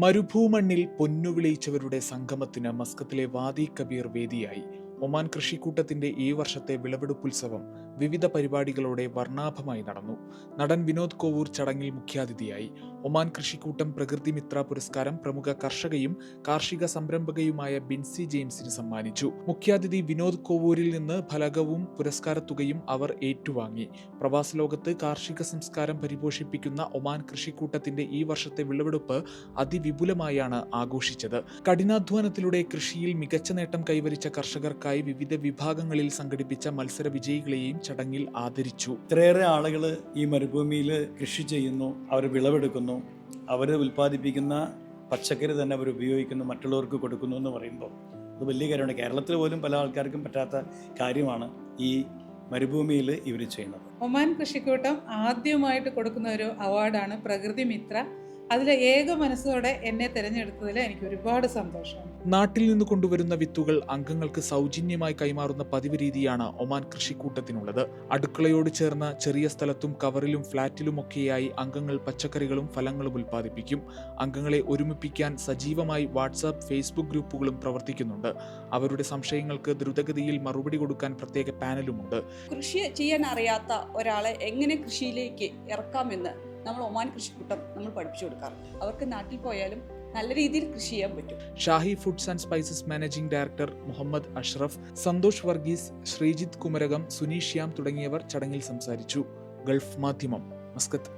മരുഭൂമണ്ണിൽ പൊന്നുവിളയിച്ചവരുടെ സംഗമത്തിന് മസ്കത്തിലെ വാദി കബീർ വേദിയായി. ഒമാൻ കൃഷിക്കൂട്ടത്തിന്റെ ഈ വർഷത്തെ വിളവെടുപ്പുത്സവം വിവിധ പരിപാടികളോടെ വർണ്ണാഭമായി നടന്നു. നടൻ വിനോദ് കോവൂർ ചടങ്ങിൽ മുഖ്യാതിഥിയായി. ഒമാൻ കൃഷിക്കൂട്ടം പ്രകൃതി മിത്ര പുരസ്കാരം പ്രമുഖ കർഷകയും കാർഷിക സംരംഭകയുമായ ബിൻസി ജെയിംസിന് സമ്മാനിച്ചു. മുഖ്യാതിഥി വിനോദ് കോവൂരിൽ നിന്ന് ഫലകവും പുരസ്കാരത്തുകയും അവർ ഏറ്റുവാങ്ങി. പ്രവാസ ലോകത്ത് കാർഷിക സംസ്കാരം പരിപോഷിപ്പിക്കുന്ന ഒമാൻ കൃഷിക്കൂട്ടത്തിന്റെ ഈ വർഷത്തെ വിളവെടുപ്പ് അതിവിപുലമായാണ് ആഘോഷിച്ചത്. കഠിനാധ്വാനത്തിലൂടെ കൃഷിയിൽ മികച്ച നേട്ടം കൈവരിച്ച കർഷകർക്കായി വിവിധ വിഭാഗങ്ങളിൽ സംഘടിപ്പിച്ച മത്സര വിജയികളെയും ചടങ്ങിൽ ആദരിച്ചു. ഇത്രയേറെ ആളുകൾ ഈ മരുഭൂമിയിൽ കൃഷി ചെയ്യുന്നു, അവർ വിളവെടുക്കുന്നു, അവർ ഉൽപ്പാദിപ്പിക്കുന്ന പച്ചക്കറി തന്നെ അവർ ഉപയോഗിക്കുന്നു, മറ്റുള്ളവർക്ക് കൊടുക്കുന്നു എന്ന് പറയുമ്പോൾ അത് വലിയ കാര്യമാണ്. കേരളത്തിൽ പോലും പല ആൾക്കാർക്കും പറ്റാത്ത കാര്യമാണ് ഈ മരുഭൂമിയിൽ ഇവർ ചെയ്യുന്നത്. ഒമാൻ കൃഷിക്കൂട്ടം ആദ്യമായിട്ട് കൊടുക്കുന്ന ഒരു അവാർഡാണ് പ്രകൃതി മിത്ര. അതിലെ ഏക മനസ്സോടെ എന്നെ തിരഞ്ഞെടുത്തതിൽ എനിക്ക് ഒരുപാട് സന്തോഷമാണ്. നാട്ടിൽ നിന്ന് കൊണ്ടുവരുന്ന വിത്തുകൾ അംഗങ്ങൾക്ക് സൗജന്യമായി കൈമാറുന്ന പതിവ് രീതിയാണ് ഒമാൻ കൃഷിക്കൂട്ടത്തിനുള്ളത്. അടുക്കളയോട് ചേർന്ന ചെറിയ സ്ഥലത്തും കവറിലും ഫ്ളാറ്റിലുമൊക്കെയായി അംഗങ്ങൾ പച്ചക്കറികളും ഫലങ്ങളും ഉൽപ്പാദിപ്പിക്കും. അംഗങ്ങളെ ഒരുമിപ്പിക്കാൻ സജീവമായി വാട്സാപ്പ്, ഫേസ്ബുക്ക് ഗ്രൂപ്പുകളും പ്രവർത്തിക്കുന്നുണ്ട്. അവരുടെ സംശയങ്ങൾക്ക് ദ്രുതഗതിയിൽ മറുപടി കൊടുക്കാൻ പ്രത്യേക പാനലുമുണ്ട്. കൃഷി ചെയ്യാൻ അറിയാത്ത ഒരാളെ എങ്ങനെ കൃഷിയിലേക്ക് ഇറക്കാമെന്ന് നമ്മൾ ഒമാൻ കൃഷിക്കൂട്ടം നമ്മൾ പഠിപ്പിച്ചു കൊടുക്കാറുണ്ട്. അവർക്ക് നാട്ടിൽ പോയാലും നല്ല രീതിയിൽ കൃഷി ചെയ്യാൻ പറ്റും. Shahi foods and spices managing director Muhammad Ashraf, Santhosh Varghese, Sreejith Kumarakom, Suneesh Shyam തുടങ്ങിയവർ ചടങ്ങിൽ സംസാരിച്ചു. ഗൾഫ് മാധ്യമം, മസ്കത്ത്.